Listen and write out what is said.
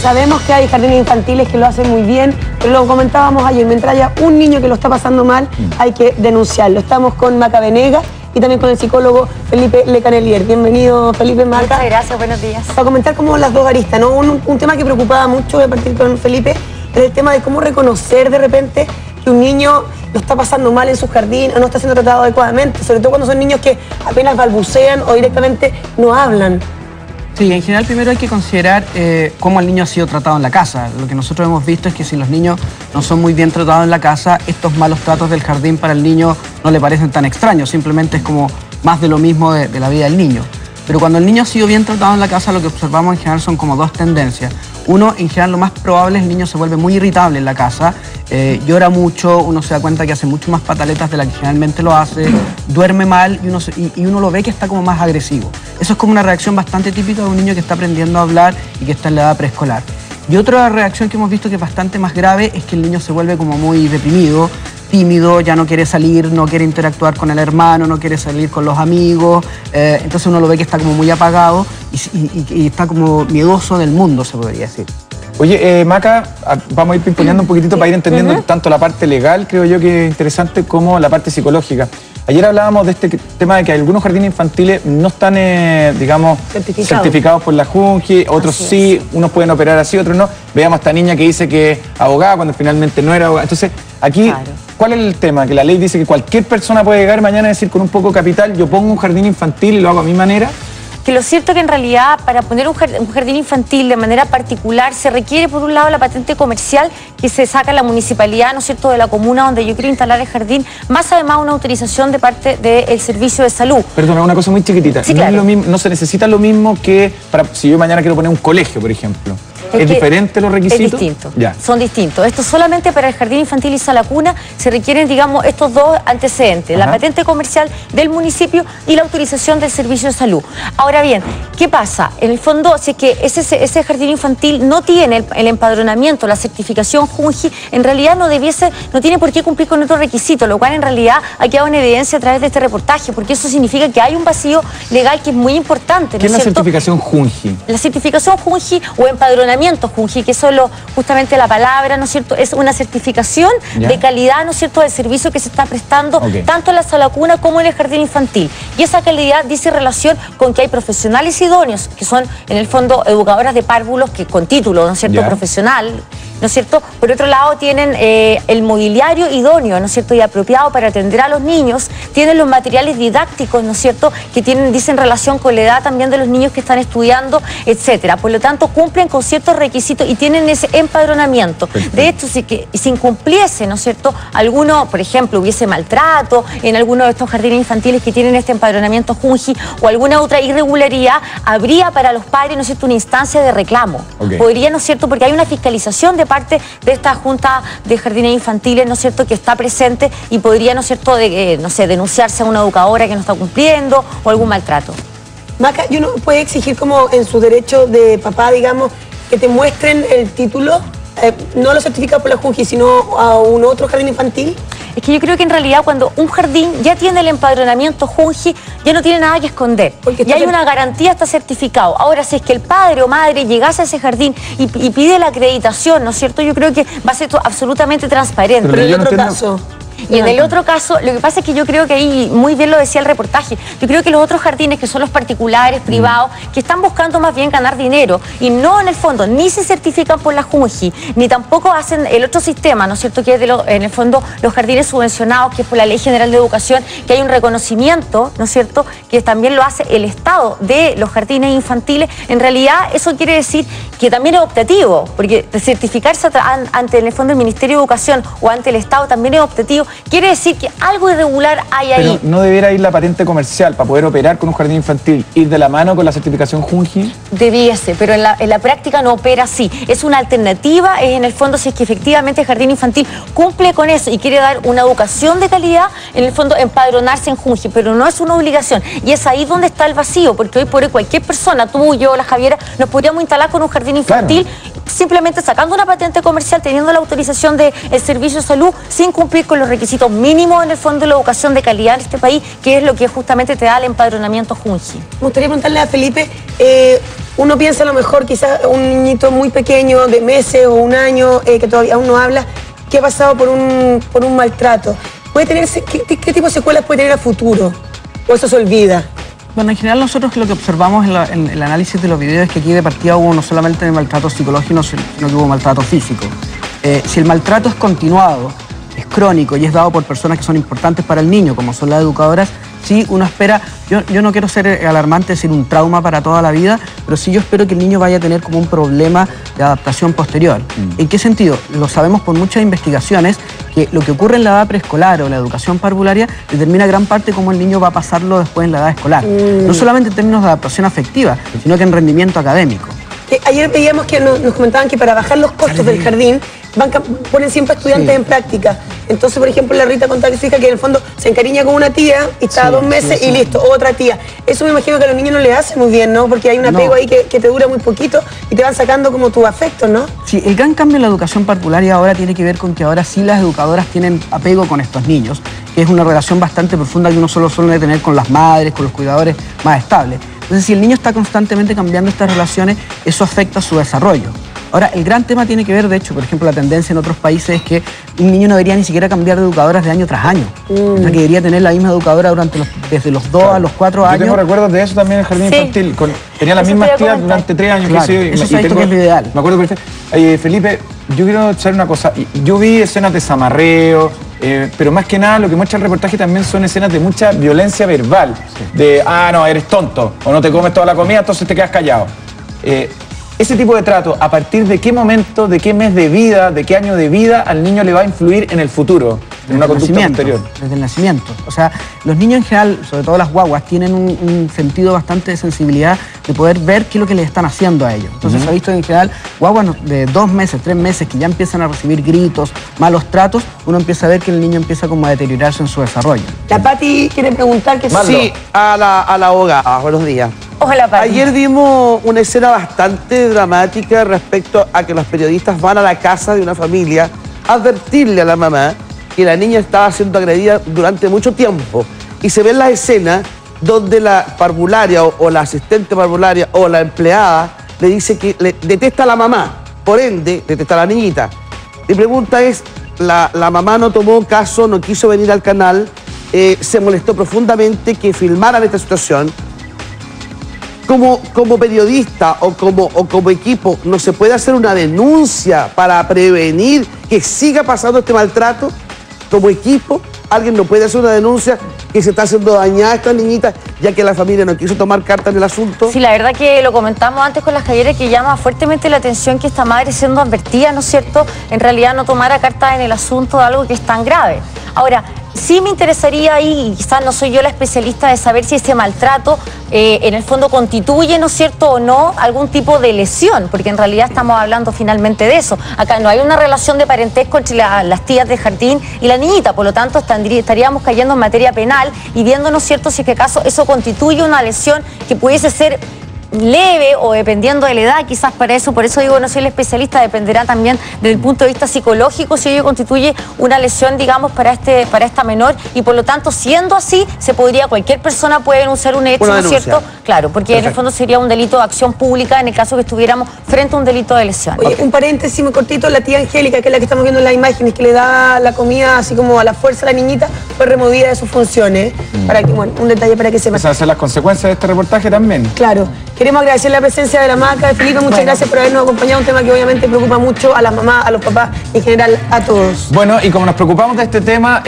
Sabemos que hay jardines infantiles que lo hacen muy bien, pero lo comentábamos ayer, mientras haya un niño que lo está pasando mal, hay que denunciarlo. Estamos con Maca Venegas y también con el psicólogo Felipe Lecanelier. Bienvenido, Felipe, Maca. Muchas gracias, buenos días. Para comentar como las dos aristas, ¿no? Un tema que preocupaba mucho, voy a partir con Felipe, es el tema de cómo reconocer de repente que un niño lo está pasando mal en su jardín o no está siendo tratado adecuadamente, sobre todo cuando son niños que apenas balbucean o directamente no hablan. Sí, en general primero hay que considerar cómo el niño ha sido tratado en la casa. Lo que nosotros hemos visto es que si los niños no son muy bien tratados en la casa, estos malos tratos del jardín para el niño no le parecen tan extraños, simplemente es como más de lo mismo de la vida del niño. Pero cuando el niño ha sido bien tratado en la casa, lo que observamos en general son como dos tendencias. Uno, en general lo más probable es el niño se vuelve muy irritable en la casa, llora mucho, uno se da cuenta que hace mucho más pataletas de las que generalmente lo hace, duerme mal y uno lo ve que está como más agresivo. Eso es como una reacción bastante típica de un niño que está aprendiendo a hablar y que está en la edad preescolar. Y otra reacción que hemos visto que es bastante más grave es que el niño se vuelve como muy deprimido, tímido, ya no quiere salir, no quiere interactuar con el hermano, no quiere salir con los amigos, entonces uno lo ve que está como muy apagado y está como miedoso del mundo, se podría decir. Oye, Maca, vamos a ir pimponeando un poquitito para ir entendiendo tanto la parte legal, creo yo que es interesante, como la parte psicológica. Ayer hablábamos de este tema de que algunos jardines infantiles no están, digamos, certificados por la Junji, otros sí, unos pueden operar así, otros no. Veamos a esta niña que dice que es abogada cuando finalmente no era abogada. Entonces, aquí, ¿cuál es el tema? Que la ley dice que cualquier persona puede llegar mañana a decir con un poco de capital, yo pongo un jardín infantil y lo hago a mi manera. Que lo cierto es que en realidad para poner un jardín infantil de manera particular se requiere por un lado la patente comercial que se saca en la municipalidad, ¿no es cierto?, de la comuna donde yo quiero instalar el jardín, más además una autorización de parte del servicio de salud. Perdona, una cosa muy chiquitita. Sí, no, claro. Es lo mismo, no se necesita lo mismo que para si yo mañana quiero poner un colegio, por ejemplo. ¿Es diferente los requisitos? Es distinto, ya. Son distintos. Esto solamente para el jardín infantil y sala cuna se requieren, digamos, estos dos antecedentes, la patente comercial del municipio y la autorización del servicio de salud. Ahora bien, ¿qué pasa? En el fondo, si es que ese jardín infantil no tiene el empadronamiento, la certificación Junji, en realidad no tiene por qué cumplir con otro requisito, lo cual en realidad ha quedado en evidencia a través de este reportaje, porque eso significa que hay un vacío legal que es muy importante. ¿Qué es la certificación Junji? La certificación Junji o empadronamiento Junji, que eso es justamente la palabra, ¿no es cierto? Es una certificación de calidad, ¿no es cierto?, del servicio que se está prestando tanto en la sala cuna como en el jardín infantil. Y esa calidad dice relación con que hay profesionales idóneos, que son en el fondo educadoras de párvulos que con título, ¿no es cierto?, profesional, ¿no es cierto? Por otro lado tienen el mobiliario idóneo, ¿no es cierto?, y apropiado para atender a los niños, tienen los materiales didácticos, ¿no es cierto?, que dicen relación con la edad también de los niños que están estudiando, etcétera. Por lo tanto, cumplen con ciertos requisitos y tienen ese empadronamiento. De hecho, si incumpliese, ¿no es cierto?, alguno, por ejemplo, hubiese maltrato en alguno de estos jardines infantiles que tienen este empadronamiento Junji o alguna otra irregularidad, habría para los padres, ¿no es cierto?, una instancia de reclamo. Podría, ¿no es cierto?, porque hay una fiscalización de parte de esta Junta de Jardines Infantiles, ¿no es cierto?, que está presente y podría, ¿no es cierto?, no sé, denunciarse a una educadora que no está cumpliendo o algún maltrato. Maca, ¿y uno puede exigir como en su derecho de papá, digamos, que te muestren el título, no lo certificado por la Junji, sino a un otro jardín infantil? Es que yo creo que en realidad cuando un jardín ya tiene el empadronamiento Junji, ya no tiene nada que esconder. Y hay una garantía, está certificado. Ahora, si es que el padre o madre llegase a ese jardín y pide la acreditación, ¿no es cierto?, yo creo que va a ser absolutamente transparente. Pero en el otro caso... Y en el otro caso, lo que pasa es que yo creo que ahí, muy bien lo decía el reportaje, yo creo que los otros jardines, que son los particulares, privados, que están buscando más bien ganar dinero y no en el fondo, ni se certifican por la Junji, ni tampoco hacen el otro sistema, ¿no es cierto?, que es en el fondo los jardines subvencionados, que es por la Ley General de Educación, que hay un reconocimiento, ¿no es cierto?, que también lo hace el Estado de los jardines infantiles. En realidad, eso quiere decir que también es optativo, porque certificarse ante en el fondo el Ministerio de Educación o ante el Estado también es optativo. Quiere decir que algo irregular hay ahí. Pero ¿no debiera ir la patente comercial para poder operar con un jardín infantil, ir de la mano con la certificación Junji? Debiese, pero en la práctica no opera así. Es una alternativa, es en el fondo si es que efectivamente el jardín infantil cumple con eso y quiere dar una educación de calidad, en el fondo empadronarse en Junji, pero no es una obligación. Y es ahí donde está el vacío, porque hoy por hoy cualquier persona, tú, yo, la Javiera, nos podríamos instalar con un jardín infantil simplemente sacando una patente comercial, teniendo la autorización del servicio de salud, sin cumplir con los requisitos mínimos en el fondo de la educación de calidad en este país, que es lo que justamente te da el empadronamiento Junji. Me gustaría preguntarle a Felipe, uno piensa a lo mejor quizás un niñito muy pequeño, de meses o un año, que todavía aún no habla, que ha pasado por un maltrato. ¿Puede tener, qué tipo de secuelas puede tener a futuro? ¿O eso se olvida? Bueno, en general nosotros lo que observamos en el análisis de los videos es que aquí de partida hubo no solamente maltrato psicológico, sino que hubo maltrato físico. Si el maltrato es continuado, es crónico y es dado por personas que son importantes para el niño, como son las educadoras, sí uno espera, yo no quiero ser alarmante, decir un trauma para toda la vida, pero sí yo espero que el niño vaya a tener como un problema de adaptación posterior. ¿En qué sentido? Lo sabemos por muchas investigaciones, que lo que ocurre en la edad preescolar o la educación parvularia determina gran parte cómo el niño va a pasarlo después en la edad escolar. No solamente en términos de adaptación afectiva, sino que en rendimiento académico. Ayer veíamos que nos comentaban que para bajar los costos del jardín ponen siempre estudiantes en práctica. Entonces, por ejemplo, la Rita contaba que su hija que en el fondo se encariña con una tía y está 2 meses y listo, otra tía. Eso me imagino que a los niños no les hace muy bien, ¿no? Porque hay un apego ahí que te dura muy poquito y te van sacando como tus afectos, ¿no? Sí, el gran cambio en la educación parvularia ahora tiene que ver con que ahora sí las educadoras tienen apego con estos niños, que es una relación bastante profunda que uno solo suele tener con las madres, con los cuidadores más estables. Entonces, si el niño está constantemente cambiando estas relaciones, eso afecta su desarrollo. Ahora, el gran tema tiene que ver, de hecho, por ejemplo, la tendencia en otros países es que un niño no debería ni siquiera cambiar de educadoras de año tras año. O sea, que debería tener la misma educadora desde los 2 a los 4 años. Yo tengo recuerdos de eso también en el jardín infantil. Tenía las mismas tías durante 3 años. Claro, eso se ha visto que es lo ideal. Me acuerdo perfecto. Felipe, yo quiero saber una cosa. Yo vi escenas de zamarreo, pero más que nada lo que muestra el reportaje también son escenas de mucha violencia verbal. De, no, eres tonto, o no te comes toda la comida, entonces te quedas callado. Ese tipo de trato, ¿a partir de qué momento, de qué mes de vida, de qué año de vida al niño le va a influir en el futuro, en una conducta posterior? Desde el nacimiento. O sea, los niños en general, sobre todo las guaguas, tienen un sentido bastante de sensibilidad de poder ver qué es lo que les están haciendo a ellos. Entonces se ha visto que en general guaguas de 2 meses, 3 meses, que ya empiezan a recibir gritos, malos tratos, uno empieza a ver que el niño empieza como a deteriorarse en su desarrollo. La Pati quiere preguntar que sí, a la abogada. Buenos días. Hola, Pati. Ayer vimos una escena bastante dramática respecto a que los periodistas van a la casa de una familia a advertirle a la mamá que la niña estaba siendo agredida durante mucho tiempo. Y se ve en la escena donde la parvularia o la asistente parvularia o la empleada le dice que le detesta a la mamá, por ende detesta a la niñita. Mi pregunta es, la mamá no tomó caso, no quiso venir al canal, se molestó profundamente que filmaran esta situación. Como periodista o como equipo, ¿no se puede hacer una denuncia para prevenir que siga pasando este maltrato? Como equipo, ¿alguien no puede hacer una denuncia que se está haciendo dañada a estas niñitas, ya que la familia no quiso tomar carta en el asunto? Sí, la verdad que lo comentamos antes con las Javiera, que llama fuertemente la atención que esta madre, siendo advertida, ¿no es cierto?, en realidad no tomara carta en el asunto de algo que es tan grave. Ahora, sí me interesaría, y quizás no soy yo la especialista, de saber si ese maltrato en el fondo constituye, ¿no es cierto?, o no, algún tipo de lesión, porque en realidad estamos hablando finalmente de eso. Acá no hay una relación de parentesco entre las tías de jardín y la niñita, por lo tanto estaríamos cayendo en materia penal y viendo, ¿no es cierto?, si es que acaso eso constituye una lesión que pudiese ser leve o dependiendo de la edad, quizás para eso, por eso digo, no soy el especialista, dependerá también desde el punto de vista psicológico si ello constituye una lesión, digamos, para esta menor, y por lo tanto, siendo así, cualquier persona puede denunciar un hecho, ¿no es cierto? Claro, porque perfecto, en el fondo sería un delito de acción pública en el caso que estuviéramos frente a un delito de lesión. Oye, un paréntesis muy cortito, la tía Angélica, que es la que estamos viendo en las imágenes, que le da la comida así como a la fuerza a la niñita, fue removida de sus funciones. Para que, bueno, un detalle para que sepan. Esas son las consecuencias de este reportaje también. Claro. Queremos agradecer la presencia de la Maca, de Felipe, muchas gracias por habernos acompañado, un tema que obviamente preocupa mucho a las mamás, a los papás y en general a todos. Bueno, y como nos preocupamos de este tema...